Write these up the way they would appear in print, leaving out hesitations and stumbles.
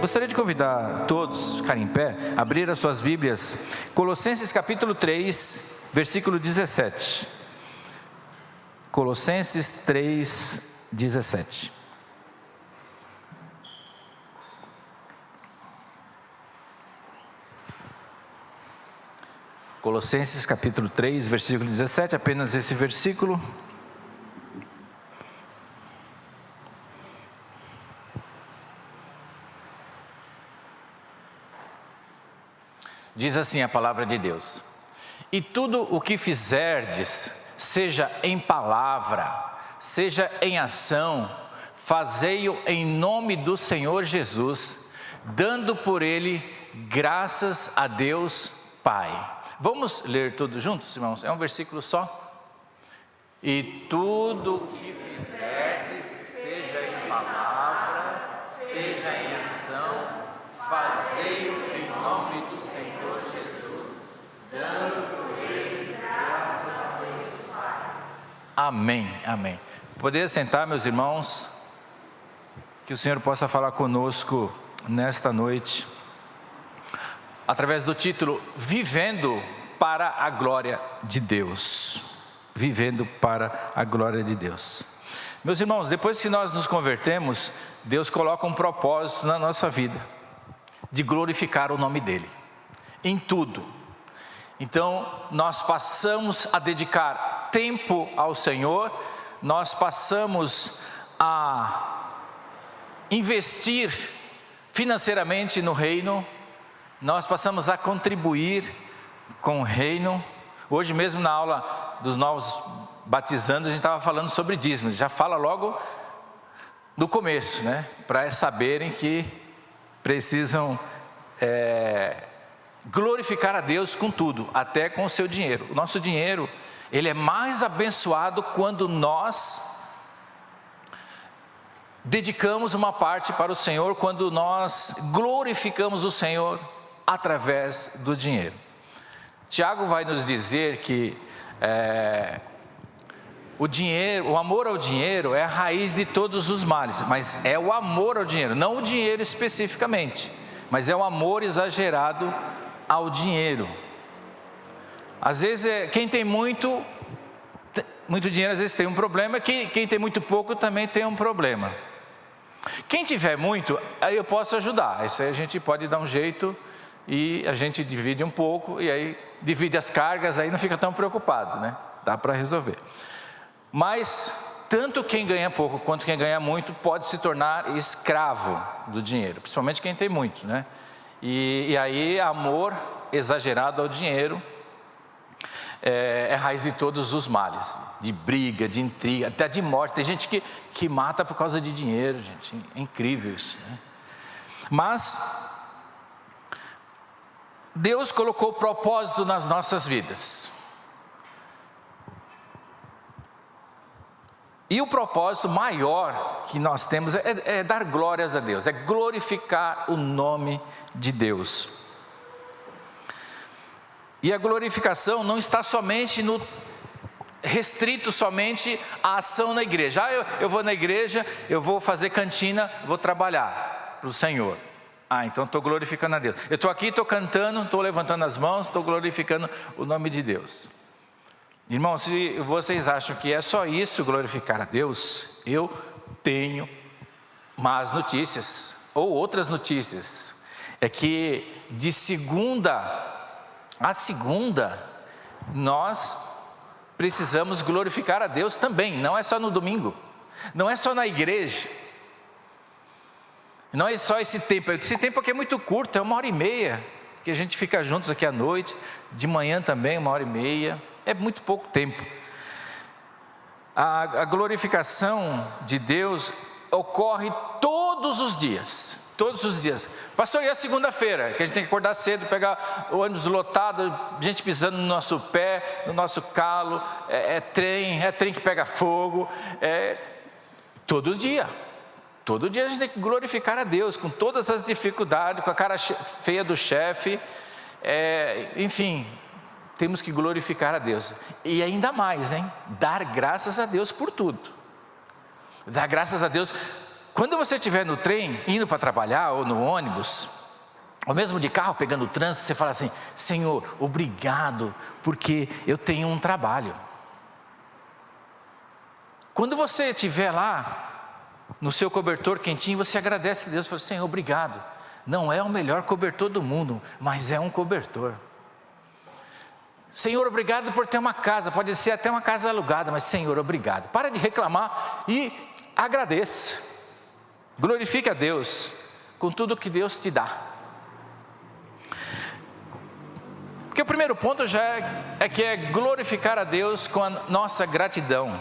Gostaria de convidar todos a ficarem em pé, abrir as suas Bíblias, Colossenses capítulo 3, versículo 17. Colossenses 3, 17. Colossenses capítulo 3, versículo 17, apenas esse versículo. Diz assim a palavra de Deus: e tudo o que fizerdes, seja em palavra, seja em ação, fazei-o em nome do Senhor Jesus, dando por ele graças a Deus Pai. Vamos ler tudo juntos, irmãos? É um versículo só. E tudo o que fizerdes, seja em palavra, seja em ação, fazei-o em nome do Senhor Jesus, dando por ele graças a Deus Pai. Amém, amém. Poder sentar, meus irmãos, que o Senhor possa falar conosco nesta noite, através do título Vivendo para a Glória de Deus. Vivendo para a glória de Deus. Meus irmãos, depois que nós nos convertemos, Deus coloca um propósito na nossa vida, de glorificar o nome dEle, em tudo. Então, nós passamos a dedicar tempo ao Senhor, nós passamos a investir financeiramente no reino, nós passamos a contribuir com o reino. Hoje mesmo na aula dos novos batizandos a gente estava falando sobre dízimos, já fala logo no começo, né? Para saberem que precisam glorificar a Deus com tudo, até com o seu dinheiro. O nosso dinheiro, ele é mais abençoado quando nós dedicamos uma parte para o Senhor, quando nós glorificamos o Senhor através do dinheiro. Tiago vai nos dizer que o dinheiro, o amor ao dinheiro é a raiz de todos os males, mas é o amor ao dinheiro, não o dinheiro especificamente, mas é o amor exagerado ao dinheiro. Às vezes, quem tem muito dinheiro, às vezes tem um problema, quem tem muito pouco também tem um problema. Quem tiver muito, aí eu posso ajudar, isso aí a gente pode dar um jeito e a gente divide um pouco, e aí divide as cargas, aí não fica tão preocupado, né? Dá para resolver. Mas tanto quem ganha pouco quanto quem ganha muito pode se tornar escravo do dinheiro, principalmente quem tem muito, né? E aí amor exagerado ao dinheiro é raiz de todos os males, de briga, de intriga, até de morte. Tem gente que mata por causa de dinheiro, gente, é incrível isso, né? Mas Deus colocou propósito nas nossas vidas. E o propósito maior que nós temos é dar glórias a Deus, é glorificar o nome de Deus. E a glorificação não está somente restrito somente à ação na igreja. Eu vou na igreja, eu vou fazer cantina, vou trabalhar para o Senhor. Então estou glorificando a Deus. Eu estou aqui, estou cantando, estou levantando as mãos, estou glorificando o nome de Deus. Irmãos, se vocês acham que é só isso, glorificar a Deus, eu tenho más notícias, ou outras notícias. É que de segunda a segunda, nós precisamos glorificar a Deus também, não é só no domingo, não é só na igreja, não é só esse tempo aqui é muito curto, é 1h30, que a gente fica juntos aqui à noite, de manhã também 1h30, é muito pouco tempo. A glorificação de Deus ocorre todos os dias. Pastor, e a segunda-feira, que a gente tem que acordar cedo, pegar o ônibus lotado, gente pisando no nosso pé, no nosso calo, é trem que pega fogo, todo dia a gente tem que glorificar a Deus, com todas as dificuldades, com a cara feia do chefe, enfim, temos que glorificar a Deus, e ainda mais, dar graças a Deus por tudo, dar graças a Deus Quando você estiver no trem, indo para trabalhar, ou no ônibus, ou mesmo de carro, pegando o trânsito, você fala assim: Senhor, obrigado, porque eu tenho um trabalho. Quando você estiver lá, no seu cobertor quentinho, você agradece a Deus, fala: Senhor, obrigado. Não é o melhor cobertor do mundo, mas é um cobertor. Senhor, obrigado por ter uma casa, pode ser até uma casa alugada, mas Senhor, obrigado. Para de reclamar e agradeça. Glorifique a Deus com tudo que Deus te dá. Porque o primeiro ponto já é glorificar a Deus com a nossa gratidão.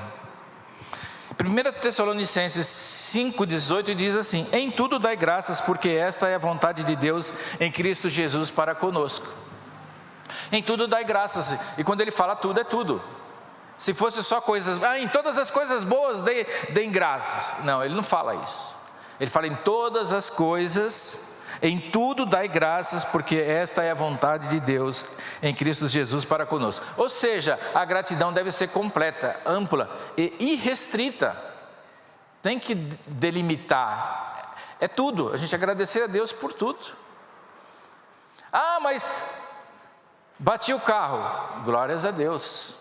1 Tessalonicenses 5,18 diz assim: em tudo dai graças, porque esta é a vontade de Deus em Cristo Jesus para conosco. Em tudo dai graças, e quando ele fala tudo, é tudo. Se fosse só coisas, em todas as coisas boas deem graças. Não, ele não fala isso. Ele fala em todas as coisas, em tudo dai graças, porque esta é a vontade de Deus em Cristo Jesus para conosco. Ou seja, a gratidão deve ser completa, ampla e irrestrita. Tem que delimitar. É tudo, a gente agradecer a Deus por tudo. Mas bati o carro, glórias a Deus.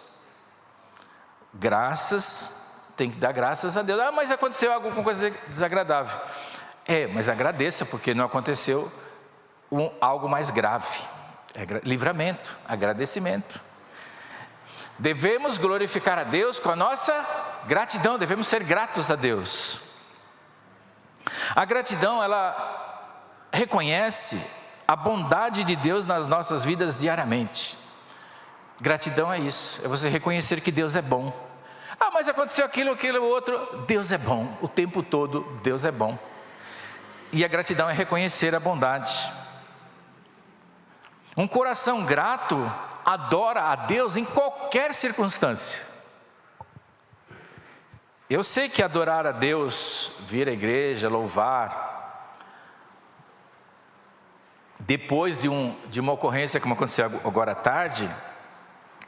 Graças, tem que dar graças a Deus. Mas aconteceu alguma coisa desagradável. Mas agradeça, porque não aconteceu algo mais grave. Livramento, agradecimento. Devemos glorificar a Deus com a nossa gratidão, devemos ser gratos a Deus. A gratidão, ela reconhece a bondade de Deus nas nossas vidas diariamente. Gratidão é isso, é você reconhecer que Deus é bom. Mas aconteceu aquilo, outro. Deus é bom, o tempo todo Deus é bom. E a gratidão é reconhecer a bondade. Um coração grato adora a Deus em qualquer circunstância. Eu sei que adorar a Deus, vir à igreja, louvar, depois de uma ocorrência como aconteceu agora à tarde,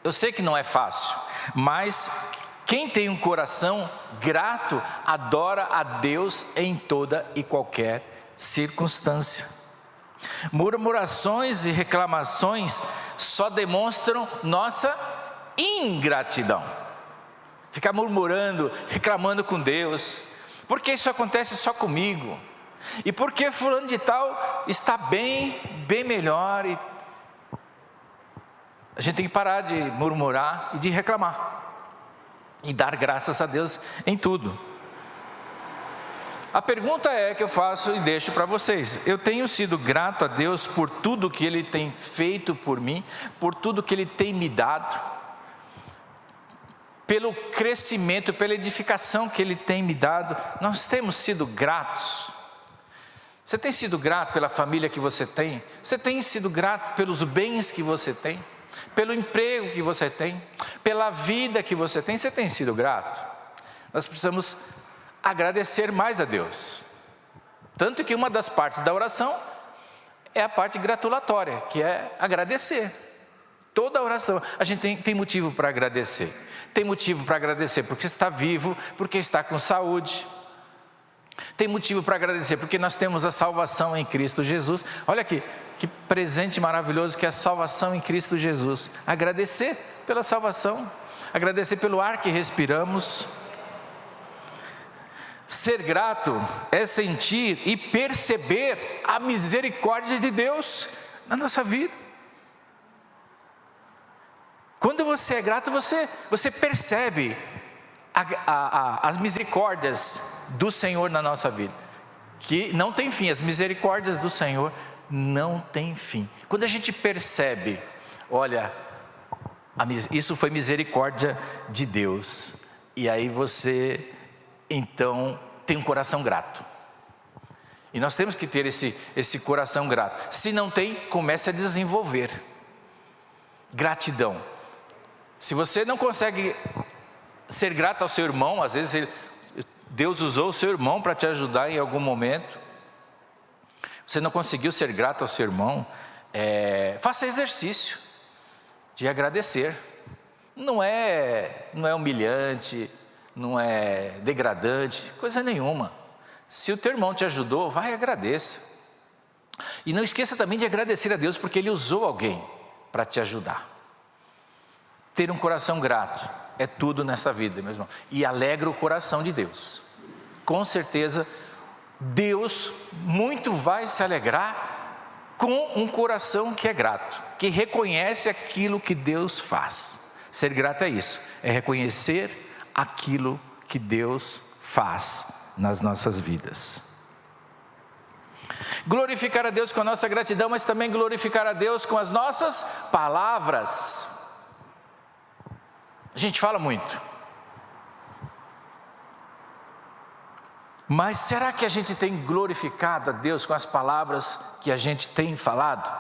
eu sei que não é fácil, mas quem tem um coração grato adora a Deus em toda e qualquer circunstância. Murmurações e reclamações só demonstram nossa ingratidão. Ficar murmurando, reclamando com Deus: por que isso acontece só comigo? E por que fulano de tal está bem melhor? E a gente tem que parar de murmurar e de reclamar, e dar graças a Deus em tudo. A pergunta que eu faço e deixo para vocês: eu tenho sido grato a Deus por tudo que Ele tem feito por mim, por tudo que Ele tem me dado, pelo crescimento, pela edificação que Ele tem me dado? Nós temos sido gratos? Você tem sido grato pela família que você tem? Você tem sido grato pelos bens que você tem? Pelo emprego que você tem? Pela vida que você tem? Você tem sido grato? Nós precisamos agradecer mais a Deus. Tanto que uma das partes da oração é a parte gratulatória, que é agradecer. Toda oração, a gente tem motivo para agradecer. Tem motivo para agradecer porque está vivo, porque está com saúde. Tem motivo para agradecer porque nós temos a salvação em Cristo Jesus. Olha aqui, que presente maravilhoso que é a salvação em Cristo Jesus. Agradecer pela salvação, agradecer pelo ar que respiramos. Ser grato é sentir e perceber a misericórdia de Deus na nossa vida. Quando você é grato, você percebe as misericórdias do Senhor na nossa vida, que não tem fim. As misericórdias do Senhor não tem fim. Quando a gente percebe, olha, isso foi misericórdia de Deus, e aí você então tem um coração grato. E nós temos que ter esse coração grato. Se não tem, comece a desenvolver gratidão. Se você não consegue ser grato ao seu irmão, às vezes Deus usou o seu irmão para te ajudar em algum momento, você não conseguiu ser grato ao seu irmão, faça exercício de agradecer. Não é humilhante, não é degradante, coisa nenhuma. Se o teu irmão te ajudou, vai e agradeça. E não esqueça também de agradecer a Deus, porque Ele usou alguém para te ajudar. Ter um coração grato é tudo nessa vida, meu irmão. E alegra o coração de Deus. Com certeza, Deus muito vai se alegrar com um coração que é grato, que reconhece aquilo que Deus faz. Ser grato é isso, é reconhecer aquilo que Deus faz nas nossas vidas. Glorificar a Deus com a nossa gratidão, mas também glorificar a Deus com as nossas palavras. A gente fala muito, mas será que a gente tem glorificado a Deus com as palavras que a gente tem falado?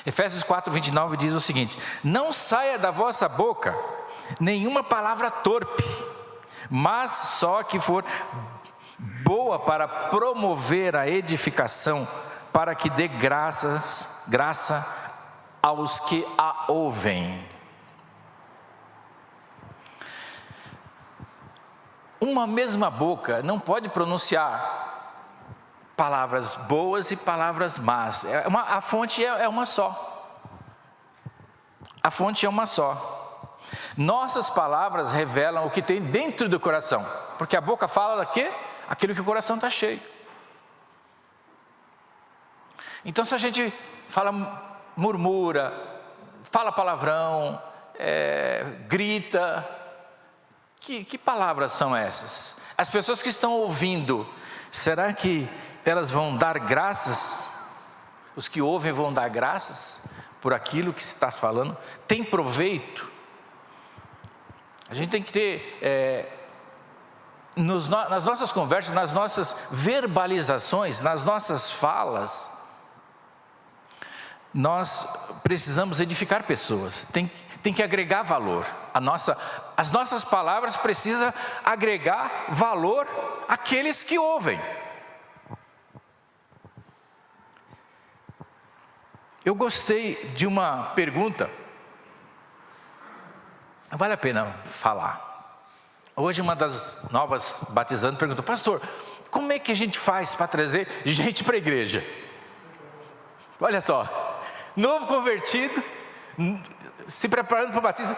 Efésios 4:29 diz o seguinte: não saia da vossa boca nenhuma palavra torpe, mas só que for boa para promover a edificação, para que dê graça aos que a ouvem. Uma mesma boca não pode pronunciar palavras boas e palavras más. A fonte é uma só. A fonte é uma só. Nossas palavras revelam o que tem dentro do coração, porque a boca fala da quê? Aquilo que o coração está cheio. Então, se a gente murmura, fala palavrão, grita, que palavras são essas? As pessoas que estão ouvindo, será que elas vão dar graças? Os que ouvem vão dar graças por aquilo que se está falando? Tem proveito? A gente tem que ter, nas nossas conversas, nas nossas verbalizações, nas nossas falas, nós precisamos edificar pessoas, tem que agregar valor. As nossas palavras precisam agregar valor àqueles que ouvem. Eu gostei de uma pergunta, vale a pena falar. Hoje uma das novas batizantes perguntou: pastor, como é que a gente faz para trazer gente para a igreja? Olha só, novo convertido, se preparando para o batismo.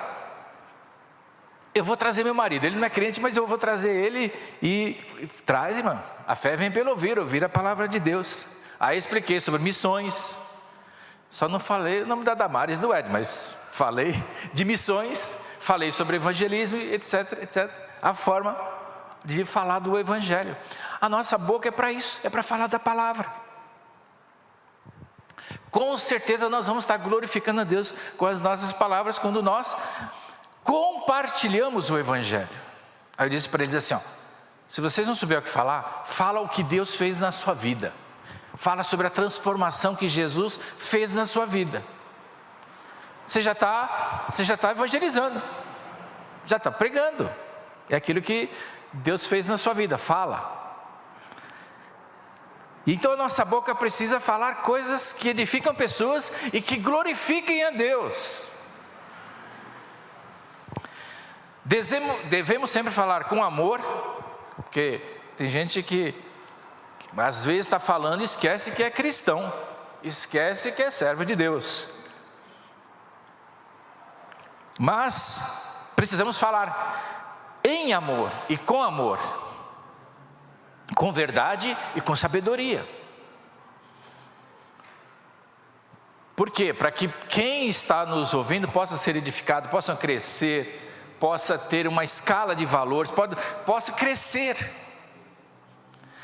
Eu vou trazer meu marido, ele não é crente, mas eu vou trazer ele e traz, irmão. A fé vem pelo ouvir a palavra de Deus. Aí expliquei sobre missões, só não falei o nome da Damares do Ed, mas falei de missões, falei sobre evangelismo, etc, etc. A forma de falar do evangelho. A nossa boca é para isso, é para falar da palavra. Com certeza nós vamos estar glorificando a Deus com as nossas palavras quando nós compartilhamos o evangelho. Aí eu disse para eles assim: se vocês não souberem o que falar, fala o que Deus fez na sua vida. Fala sobre a transformação que Jesus fez na sua vida. Você já está evangelizando, já está pregando. É aquilo que Deus fez na sua vida, fala. Então a nossa boca precisa falar coisas que edificam pessoas e que glorifiquem a Deus. Devemos sempre falar com amor, porque tem gente que às vezes está falando e esquece que é cristão, esquece que é servo de Deus. Mas precisamos falar em amor e com amor, com verdade e com sabedoria. Por quê? Para que quem está nos ouvindo possa ser edificado, possa crescer, possa ter uma escala de valores, possa crescer.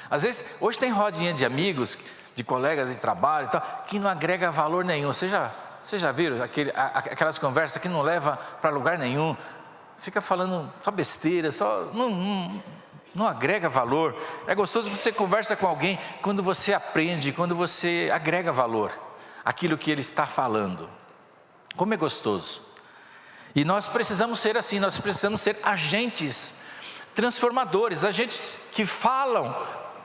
Às vezes, hoje tem rodinha de amigos, de colegas de trabalho e tal, que não agrega valor nenhum. Vocês já viram aquelas conversas que não levam para lugar nenhum? Fica falando só besteira, não agrega valor. É gostoso que você conversa com alguém quando você aprende, quando você agrega valor àquilo que ele está falando. Como é gostoso. E nós precisamos ser assim, nós precisamos ser agentes transformadores, agentes que falam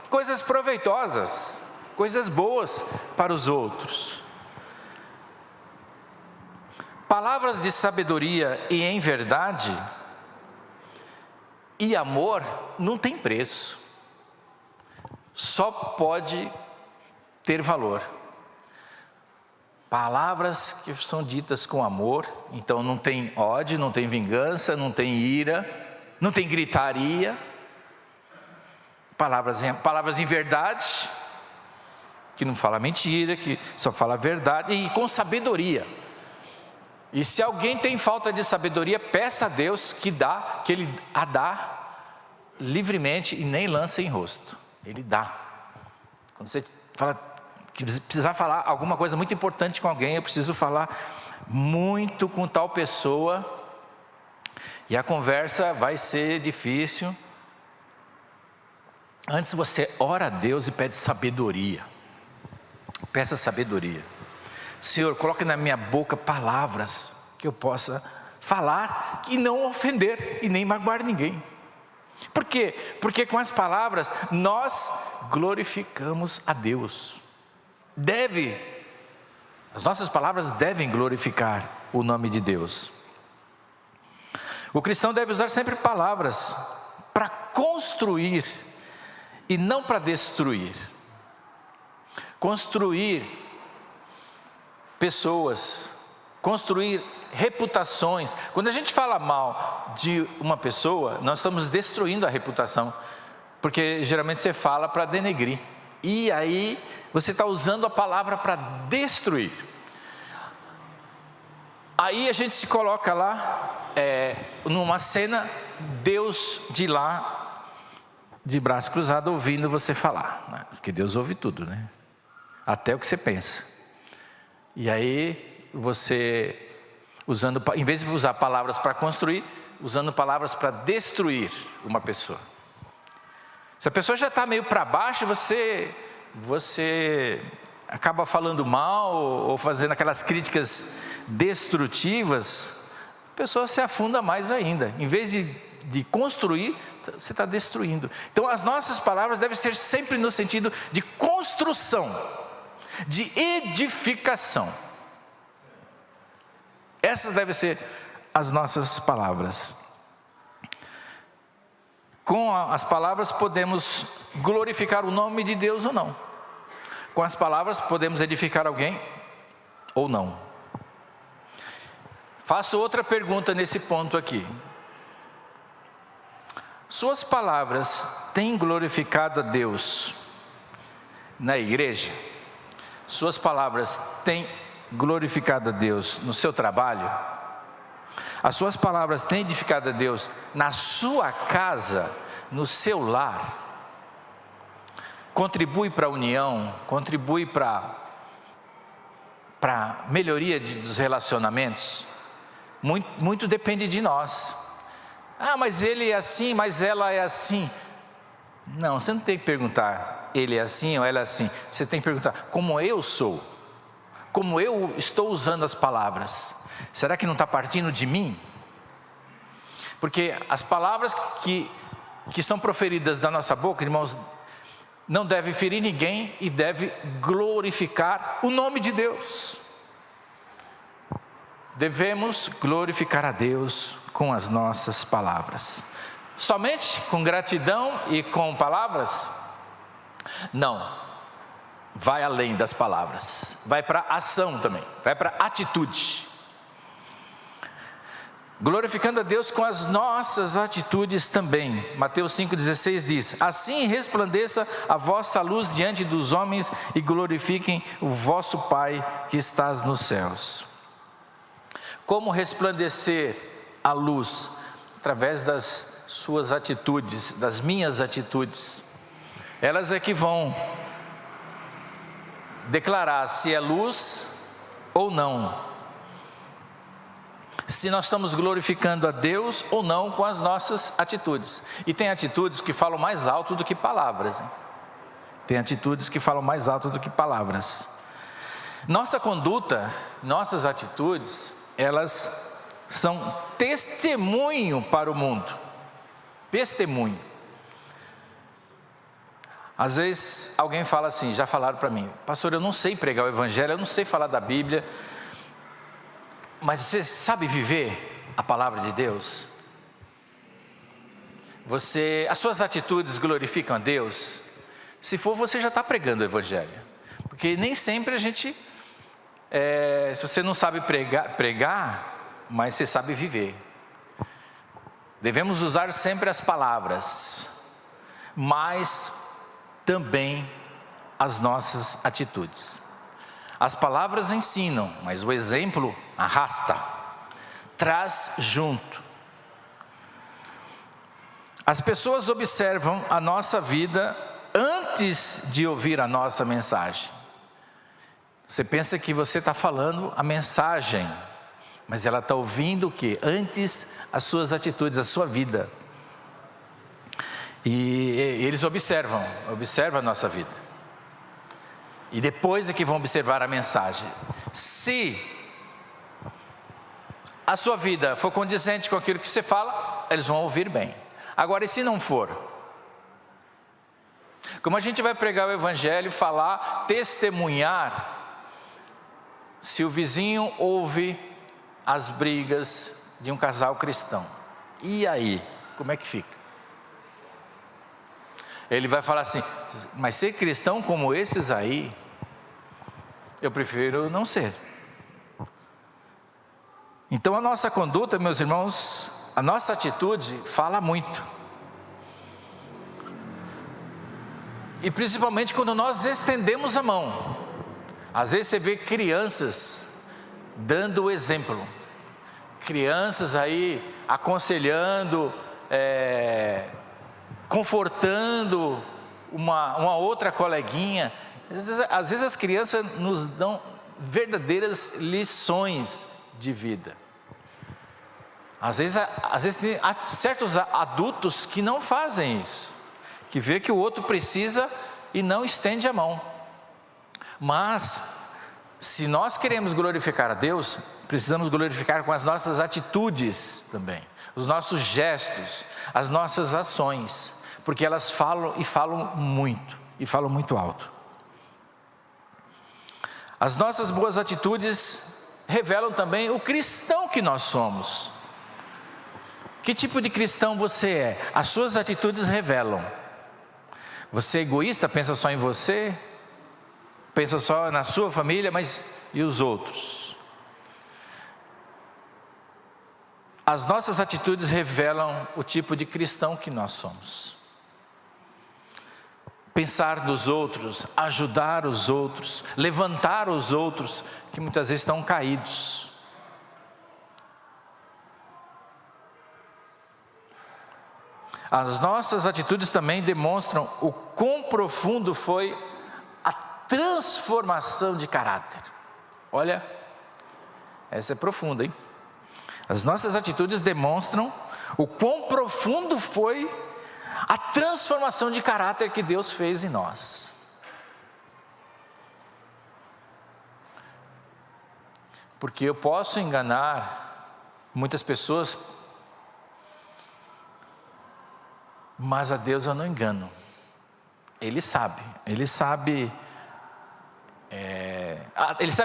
coisas proveitosas, coisas boas para os outros. Palavras de sabedoria e em verdade e amor não tem preço. só pode ter valor palavras que são ditas com amor. Então não tem ódio, não tem vingança, não tem ira, não tem gritaria. Palavras em verdade, que não fala mentira, que só fala a verdade, e com sabedoria. E se alguém tem falta de sabedoria, peça a Deus que Ele a dá livremente e nem lança em rosto. Ele dá. Quando você fala que precisar falar alguma coisa muito importante com alguém, eu preciso falar muito com tal pessoa, e a conversa vai ser difícil. Antes você ora a Deus e pede sabedoria. Peça sabedoria. Senhor, coloque na minha boca palavras que eu possa falar e não ofender e nem magoar ninguém. Por quê? Porque com as palavras nós glorificamos a Deus. As nossas palavras devem glorificar o nome de Deus. O cristão deve usar sempre palavras para construir e não para destruir. Construir pessoas, construir reputações. Quando a gente fala mal de uma pessoa, nós estamos destruindo a reputação, porque geralmente você fala para denegrir, e aí você está usando a palavra para destruir. Aí a gente se coloca lá, numa cena, Deus de lá, de braço cruzado, ouvindo você falar, né? Porque Deus ouve tudo, né? Até o que você pensa. E aí você, em vez de usar palavras para construir, usando palavras para destruir uma pessoa. Se a pessoa já está meio para baixo, você acaba falando mal ou fazendo aquelas críticas destrutivas, a pessoa se afunda mais ainda. Em vez de construir, você está destruindo. Então as nossas palavras devem ser sempre no sentido de construção, de edificação. Essas devem ser as nossas palavras. Com as palavras podemos glorificar o nome de Deus ou não. Com as palavras podemos edificar alguém ou não. Faço outra pergunta nesse ponto aqui. Suas palavras têm glorificado a Deus na igreja? Suas palavras têm glorificado a Deus no seu trabalho? As suas palavras têm edificado a Deus na sua casa, no seu lar? Contribui para a união, contribui para a melhoria dos relacionamentos? Muito depende de nós. Ah, mas ele é assim, mas ela é assim. Não, você não tem que perguntar, ele é assim ou ela é assim. Você tem que perguntar, como eu sou? Como eu estou usando as palavras? Será que não está partindo de mim? Porque as palavras que são proferidas da nossa boca, irmãos, não deve ferir ninguém e deve glorificar o nome de Deus. Devemos glorificar a Deus com as nossas palavras. Somente com gratidão e com palavras? Não. Vai além das palavras. Vai para a ação também. Vai para a atitude. Glorificando a Deus com as nossas atitudes também. Mateus 5,16 diz: assim resplandeça a vossa luz diante dos homens e glorifiquem o vosso Pai que estás nos céus. Como resplandecer a luz? Através das suas atitudes, das minhas atitudes. Elas é que vão declarar se é luz ou não. Se nós estamos glorificando a Deus ou não com as nossas atitudes. E tem atitudes que falam mais alto do que palavras, hein? Tem atitudes que falam mais alto do que palavras. Nossa conduta, nossas atitudes, elas são testemunho para o mundo. Testemunho. Às vezes alguém fala assim, já falaram para mim: pastor, eu não sei pregar o evangelho, eu não sei falar da Bíblia, mas você sabe viver a palavra de Deus? As suas atitudes glorificam a Deus? Se for, você já está pregando o Evangelho. Porque nem sempre a gente, se você não sabe pregar, mas você sabe viver. Devemos usar sempre as palavras, mas também as nossas atitudes. As palavras ensinam, mas o exemplo arrasta, traz junto. As pessoas observam a nossa vida antes de ouvir a nossa mensagem. Você pensa que você está falando a mensagem, mas ela está ouvindo o quê? Antes as suas atitudes, a sua vida. E eles observam a nossa vida. E depois é que vão observar a mensagem. Se a sua vida for condizente com aquilo que você fala, eles vão ouvir bem. Agora, e se não for? Como a gente vai pregar o Evangelho, falar, testemunhar, se o vizinho ouve as brigas de um casal cristão? E aí, como é que fica? Ele vai falar assim, mas ser cristão como esses aí, eu prefiro não ser. Então a nossa conduta, meus irmãos, a nossa atitude fala muito. E principalmente quando nós estendemos a mão. Às vezes você vê crianças dando o exemplo. Crianças aí aconselhando, confortando uma outra coleguinha. Às vezes as crianças nos dão verdadeiras lições de vida. Às vezes tem certos adultos que não fazem isso, que vê que o outro precisa e não estende a mão. Mas, se nós queremos glorificar a Deus, precisamos glorificar com as nossas atitudes também, os nossos gestos, as nossas ações, porque elas falam muito, e falam muito alto. As nossas boas atitudes revelam também o cristão que nós somos. Que tipo de cristão você é? As suas atitudes revelam. Você é egoísta, pensa só em você, pensa só na sua família, mas e os outros? As nossas atitudes revelam o tipo de cristão que nós somos. Pensar nos outros, ajudar os outros, levantar os outros, que muitas vezes estão caídos. As nossas atitudes também demonstram o quão profundo foi a transformação de caráter. Olha, essa é profunda, hein? As nossas atitudes demonstram o quão profundo foi a transformação de caráter que Deus fez em nós. Porque eu posso enganar muitas pessoas, mas a Deus eu não engano. Ele sabe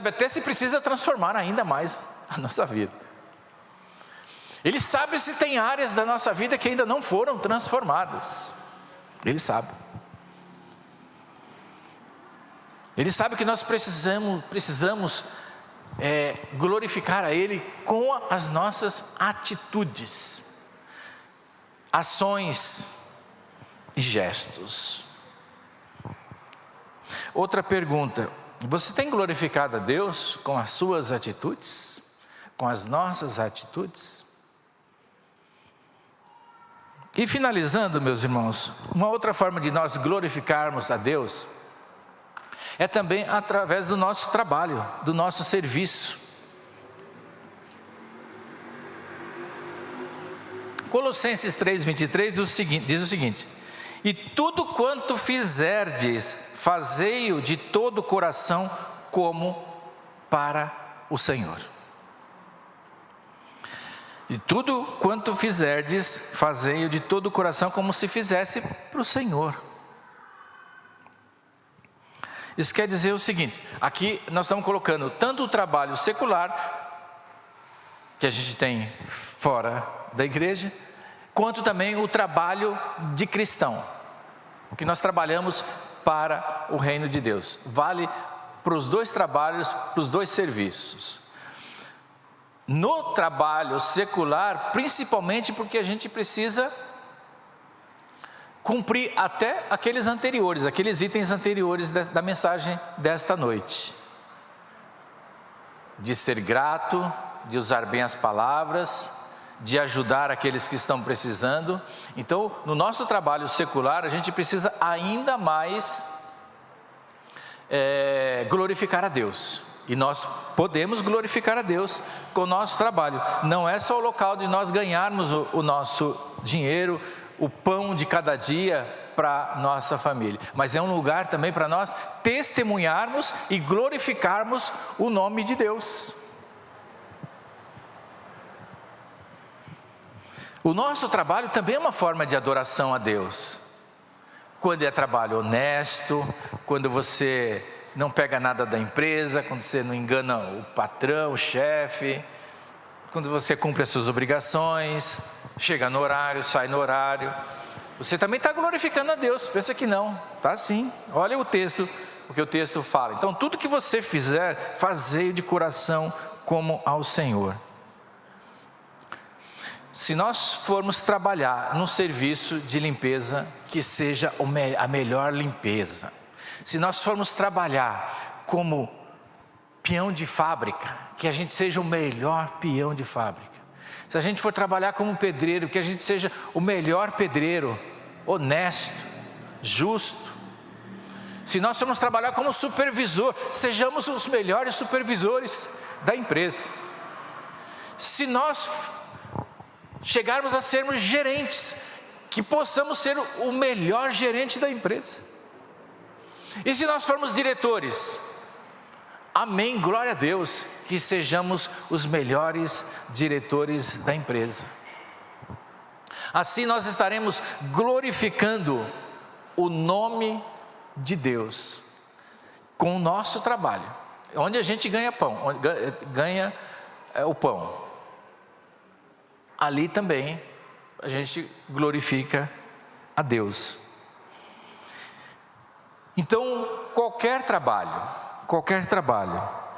até se precisa transformar ainda mais a nossa vida. Ele sabe se tem áreas da nossa vida que ainda não foram transformadas. Ele sabe. Ele sabe que nós precisamos glorificar a Ele com as nossas atitudes, ações e gestos. Outra pergunta: você tem glorificado a Deus com as suas atitudes? Com as nossas atitudes? E finalizando, meus irmãos, uma outra forma de nós glorificarmos a Deus é também através do nosso trabalho, do nosso serviço. Colossenses 3:23 diz o seguinte: e tudo quanto fizerdes, fazei-o de todo o coração como para o Senhor. E tudo quanto fizerdes, fazei-o de todo o coração como se fizesse para o Senhor. Isso quer dizer o seguinte: aqui nós estamos colocando tanto o trabalho secular, que a gente tem fora da igreja, quanto também o trabalho de cristão, que nós trabalhamos para o reino de Deus. Vale para os dois trabalhos, para os dois serviços. No trabalho secular, principalmente porque a gente precisa cumprir até aqueles itens anteriores da mensagem desta noite. De ser grato, de usar bem as palavras, de ajudar aqueles que estão precisando. Então, no nosso trabalho secular, a gente precisa ainda mais glorificar a Deus. E nós podemos glorificar a Deus com o nosso trabalho. Não é só o local de nós ganharmos o nosso dinheiro, o pão de cada dia para nossa família, mas é um lugar também para nós testemunharmos e glorificarmos o nome de Deus. O nosso trabalho também é uma forma de adoração a Deus. Quando é trabalho honesto, quando você não pega nada da empresa, quando você não engana o patrão, o chefe, quando você cumpre as suas obrigações, chega no horário, sai no horário, você também está glorificando a Deus. Pensa que não, está sim. Olha o texto, o que o texto fala. Então, tudo que você fizer, fazei de coração como ao Senhor. Se nós formos trabalhar num serviço de limpeza, que seja a melhor limpeza. Se nós formos trabalhar como peão de fábrica, que a gente seja o melhor peão de fábrica. Se a gente for trabalhar como pedreiro, que a gente seja o melhor pedreiro, honesto, justo. Se nós formos trabalhar como supervisor, sejamos os melhores supervisores da empresa. Se nós chegarmos a sermos gerentes, que possamos ser o melhor gerente da empresa. E se nós formos diretores, amém, glória a Deus, que sejamos os melhores diretores da empresa. Assim nós estaremos glorificando o nome de Deus com o nosso trabalho, onde a gente ganha pão, onde ganha o pão. Ali também a gente glorifica a Deus. Então, qualquer trabalho,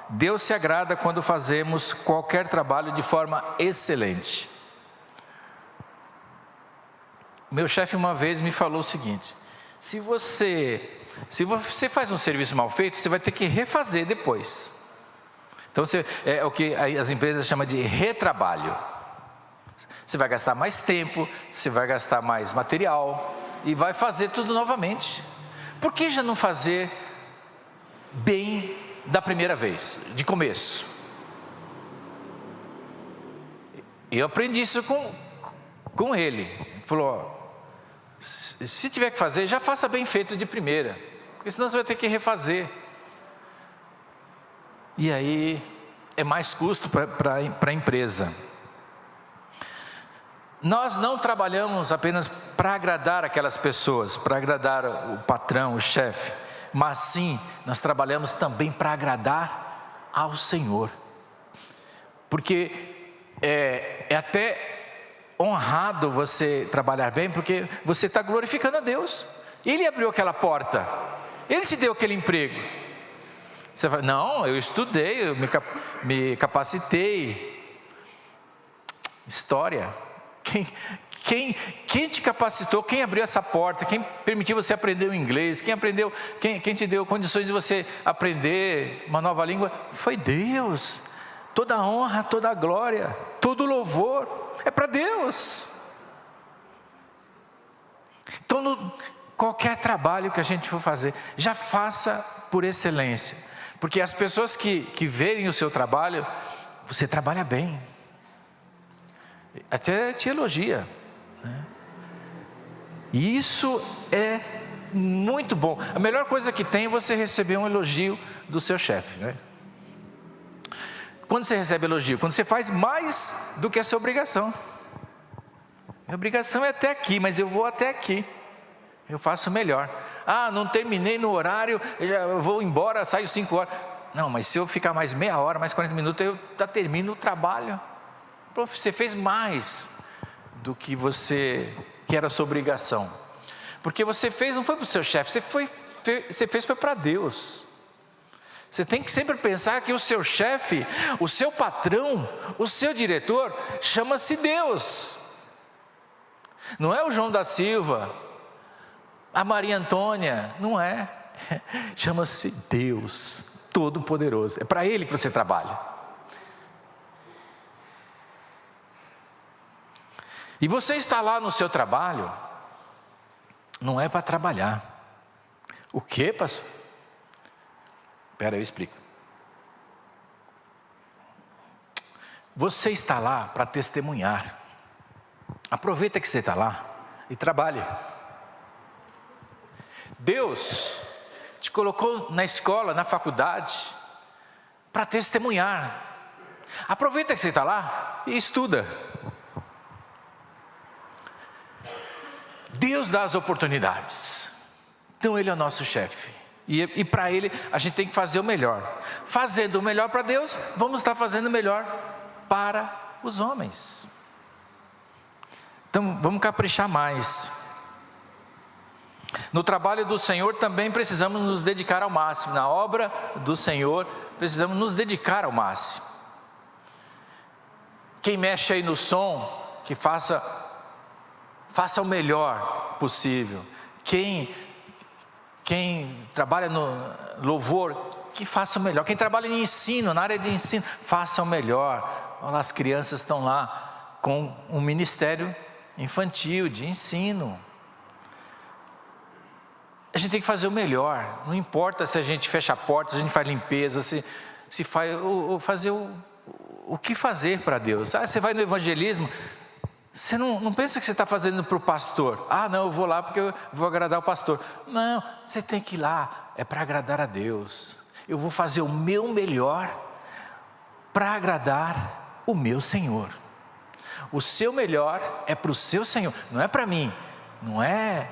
Deus se agrada quando fazemos qualquer trabalho de forma excelente. Meu chefe uma vez me falou o seguinte: se você faz um serviço mal feito, você vai ter que refazer depois. Então, é o que as empresas chamam de retrabalho. Você vai gastar mais tempo, você vai gastar mais material e vai fazer tudo novamente. Por que já não fazer bem da primeira vez, de começo? Eu aprendi isso com ele. Ele falou: se tiver que fazer, já faça bem feito de primeira, porque senão você vai ter que refazer. E aí é mais custo para a empresa. Nós não trabalhamos apenas para agradar aquelas pessoas, para agradar o patrão, o chefe, mas sim, nós trabalhamos também para agradar ao Senhor. Porque é até honrado você trabalhar bem, porque você está glorificando a Deus. Ele abriu aquela porta, Ele te deu aquele emprego. Você vai: não, eu estudei, eu me capacitei. História. Quem te capacitou, quem abriu essa porta, quem permitiu você aprender o inglês, quem te deu condições de você aprender uma nova língua, foi Deus. Toda a honra, toda a glória, todo o louvor é para Deus. Então, qualquer trabalho que a gente for fazer, já faça por excelência, porque as pessoas que verem o seu trabalho, você trabalha bem, até te elogia, né? E isso é muito bom. A melhor coisa que tem é você receber um elogio do seu chefe, né? Quando você recebe elogio? Quando você faz mais do que a sua obrigação. Minha obrigação é até aqui, mas eu vou até aqui, eu faço melhor. Ah, não terminei no horário, eu vou embora, saio 5 horas. Não, mas se eu ficar mais meia hora, mais 40 minutos, eu já termino o trabalho. Você fez mais do que era a sua obrigação, porque você fez, não foi para o seu chefe, você você fez foi para Deus. Você tem que sempre pensar que o seu chefe, o seu patrão, o seu diretor, chama-se Deus. Não é o João da Silva, a Maria Antônia, não é. Chama-se Deus Todo-Poderoso. É para Ele que você trabalha. E você está lá no seu trabalho, não é para trabalhar. O quê, pastor? Espera, eu explico. Você está lá para testemunhar. Aproveita que você está lá e trabalhe. Deus te colocou na escola, na faculdade, para testemunhar. Aproveita que você está lá e estuda. Deus dá as oportunidades. Então Ele é o nosso chefe. E para Ele a gente tem que fazer o melhor. Fazendo o melhor para Deus, vamos estar fazendo o melhor para os homens. Então vamos caprichar mais. No trabalho do Senhor também precisamos nos dedicar ao máximo. Na obra do Senhor precisamos nos dedicar ao máximo. Quem mexe aí no som, que faça o melhor possível. Quem trabalha no louvor, que faça o melhor. Quem trabalha em ensino, na área de ensino, faça o melhor. As crianças estão lá com um ministério infantil, de ensino. A gente tem que fazer o melhor. Não importa se a gente fecha a porta, se a gente faz limpeza, se faz fazer o que fazer para Deus. Você vai no evangelismo, você não pensa que você está fazendo para o pastor. Não, eu vou lá porque eu vou agradar o pastor. Não, você tem que ir lá, é para agradar a Deus. Eu vou fazer o meu melhor para agradar o meu Senhor. O seu melhor é para o seu Senhor, não é para mim, não é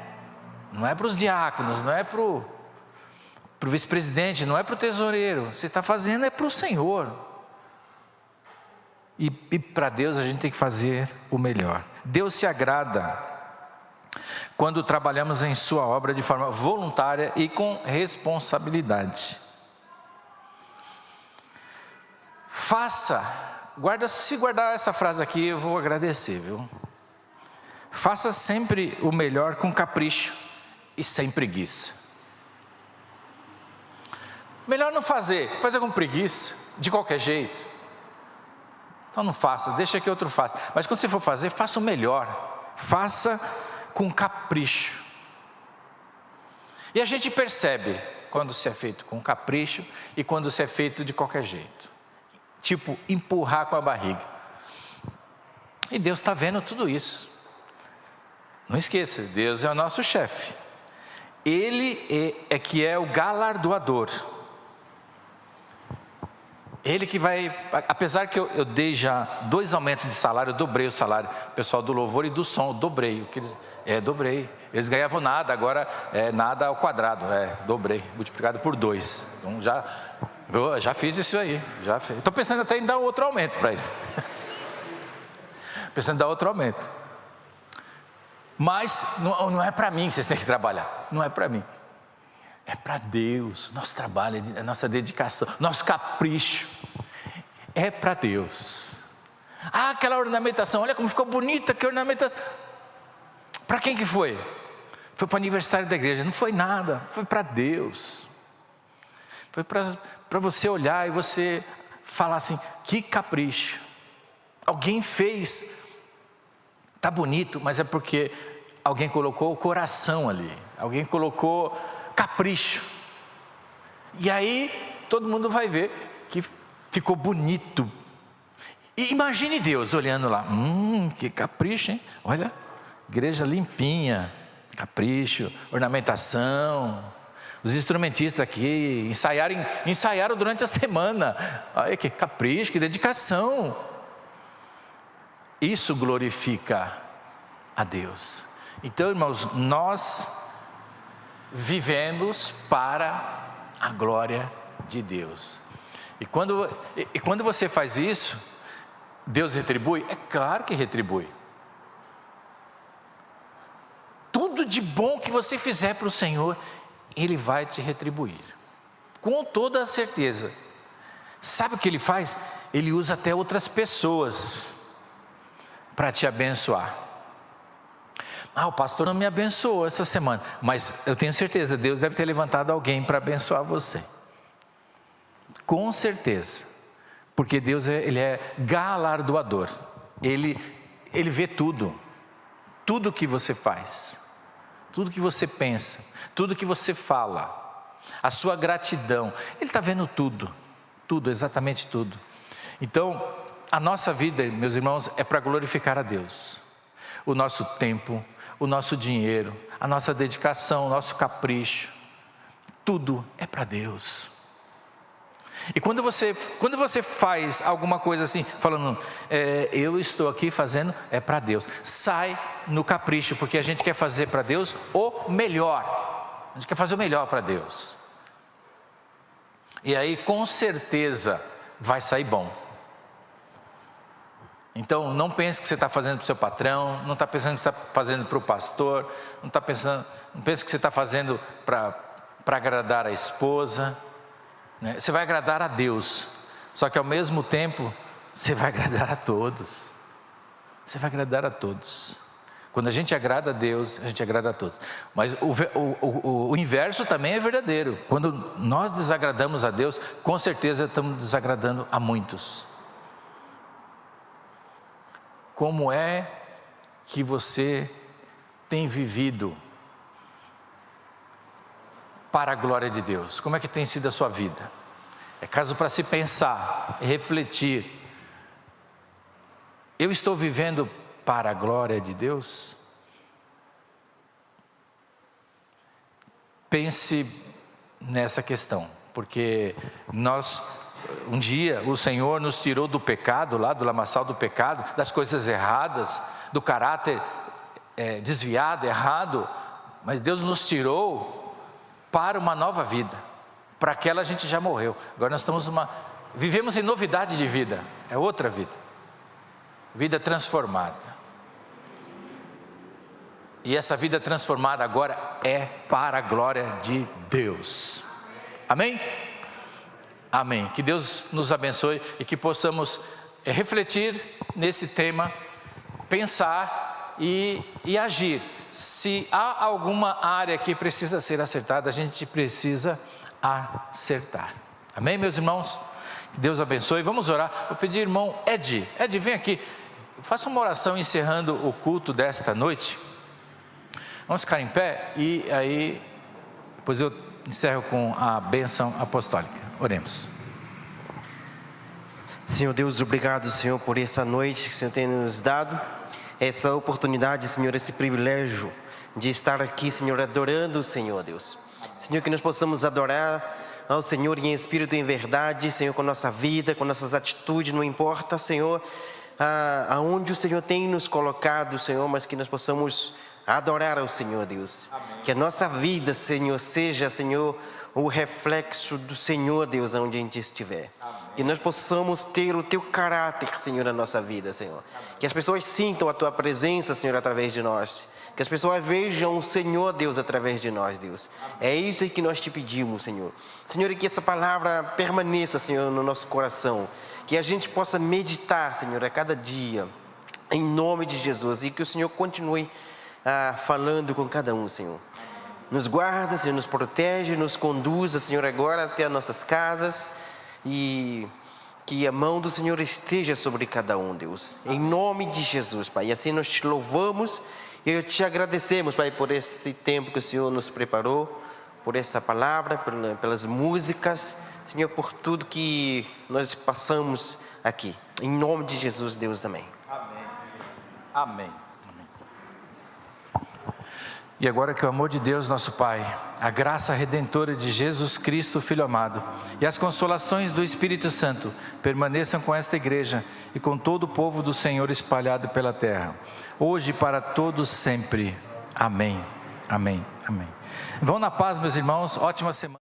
para os diáconos, não é para o vice-presidente, não é para o tesoureiro. Você está fazendo é para o Senhor. E para Deus a gente tem que fazer o melhor. Deus se agrada quando trabalhamos em sua obra de forma voluntária e com responsabilidade. Se guardar essa frase aqui, eu vou agradecer, viu? Faça sempre o melhor com capricho e sem preguiça. Melhor não fazer com preguiça, de qualquer jeito. Então não faça, deixa que outro faça. Mas quando você for fazer, faça o melhor. Faça com capricho. E a gente percebe quando se é feito com capricho e quando se é feito de qualquer jeito. Tipo, empurrar com a barriga. E Deus está vendo tudo isso. Não esqueça, Deus é o nosso chefe. Ele é que é o galardoador. Ele que vai, apesar que eu dei já 2 aumentos de salário, eu dobrei o salário, pessoal do louvor e do som, eu dobrei, dobrei. Eles ganhavam nada, agora é nada ao quadrado, dobrei, multiplicado por 2. Então já fiz isso aí, já fiz. Estou pensando até em dar outro aumento para eles. Pensando em dar outro aumento. Mas não é para mim que vocês têm que trabalhar, não é para mim. É para Deus, nosso trabalho, a nossa dedicação, nosso capricho, é para Deus. Aquela ornamentação, olha como ficou bonita, que ornamentação. Para quem que foi? Foi para o aniversário da igreja, não foi nada, foi para Deus. Foi para você olhar e você falar assim, que capricho. Alguém fez, está bonito, mas é porque alguém colocou o coração ali, alguém colocou capricho. E aí todo mundo vai ver que ficou bonito. E imagine Deus olhando lá, que capricho, hein? Olha, igreja limpinha, capricho, ornamentação. Os instrumentistas aqui ensaiaram durante a semana. Olha que capricho, que dedicação. Isso glorifica a Deus. Então, irmãos, nós vivemos para a glória de Deus. E quando você faz isso, Deus retribui? É claro que retribui. Tudo de bom que você fizer para o Senhor, Ele vai te retribuir, com toda a certeza. Sabe o que Ele faz? Ele usa até outras pessoas para te abençoar. O pastor não me abençoou essa semana, mas eu tenho certeza, Deus deve ter levantado alguém para abençoar você. Com certeza, porque Deus Ele é galardoador, Ele vê tudo que você faz, tudo que você pensa, tudo que você fala, a sua gratidão, Ele está vendo tudo, exatamente tudo. Então, a nossa vida, meus irmãos, é para glorificar a Deus. O nosso tempo, o nosso dinheiro, a nossa dedicação, o nosso capricho, tudo é para Deus. E quando você faz alguma coisa assim, falando, eu estou aqui fazendo, é para Deus. Sai no capricho, porque a gente quer fazer para Deus o melhor. A gente quer fazer o melhor para Deus. E aí, com certeza, vai sair bom. Então, não pense que você está fazendo para o seu patrão, não está pensando que você está fazendo para o pastor, não pense que você está fazendo para agradar a esposa, né? Você vai agradar a Deus, só que ao mesmo tempo, você vai agradar a todos. Você vai agradar a todos. Quando a gente agrada a Deus, a gente agrada a todos. Mas o inverso também é verdadeiro. Quando nós desagradamos a Deus, com certeza estamos desagradando a muitos. Como é que você tem vivido para a glória de Deus? Como é que tem sido a sua vida? É caso para se pensar, refletir. Eu estou vivendo para a glória de Deus? Pense nessa questão, porque um dia o Senhor nos tirou do pecado, lá do lamaçal do pecado, das coisas erradas, do caráter desviado, errado, mas Deus nos tirou para uma nova vida. Para aquela a gente já morreu, agora nós vivemos em novidade de vida, é outra vida, vida transformada. E essa vida transformada agora é para a glória de Deus. Amém? Amém. Que Deus nos abençoe e que possamos refletir nesse tema, pensar e agir. Se há alguma área que precisa ser acertada, a gente precisa acertar. Amém, meus irmãos? Que Deus abençoe. Vamos orar. Vou pedir, irmão Ed, vem aqui. Faça uma oração encerrando o culto desta noite. Vamos ficar em pé e aí depois eu encerro com a bênção apostólica. Oremos. Senhor Deus, obrigado, Senhor, por essa noite que o Senhor tem nos dado, essa oportunidade, Senhor, esse privilégio de estar aqui, Senhor, adorando o Senhor, Deus. Senhor, que nós possamos adorar ao Senhor em espírito e em verdade, Senhor, com nossa vida, com nossas atitudes, não importa, Senhor, aonde o Senhor tem nos colocado, Senhor, mas que nós possamos adorar ao Senhor, Deus. Amém. Que a nossa vida, Senhor, seja, Senhor, o reflexo do Senhor, Deus, onde a gente estiver. Amém. Que nós possamos ter o Teu caráter, Senhor, na nossa vida, Senhor. Amém. Que as pessoas sintam a Tua presença, Senhor, através de nós. Que as pessoas vejam o Senhor, Deus, através de nós, Deus. Amém. É isso que nós te pedimos, Senhor. Senhor, e que essa palavra permaneça, Senhor, no nosso coração. Que a gente possa meditar, Senhor, a cada dia, em nome de Jesus. E que o Senhor continue falando com cada um, Senhor. Nos guarda, Senhor, nos protege, nos conduza, Senhor, agora até as nossas casas, e que a mão do Senhor esteja sobre cada um, Deus, em nome de Jesus, Pai. E assim nós te louvamos e te agradecemos, Pai, por esse tempo que o Senhor nos preparou, por essa palavra, pelas músicas, Senhor, por tudo que nós passamos aqui, em nome de Jesus, Deus, amém. Amém. Amém. E agora que o amor de Deus, nosso Pai, a graça redentora de Jesus Cristo, Filho amado, e as consolações do Espírito Santo permaneçam com esta igreja e com todo o povo do Senhor espalhado pela terra, hoje e para todos sempre. Amém. Amém. Amém. Vão na paz, meus irmãos. Ótima semana.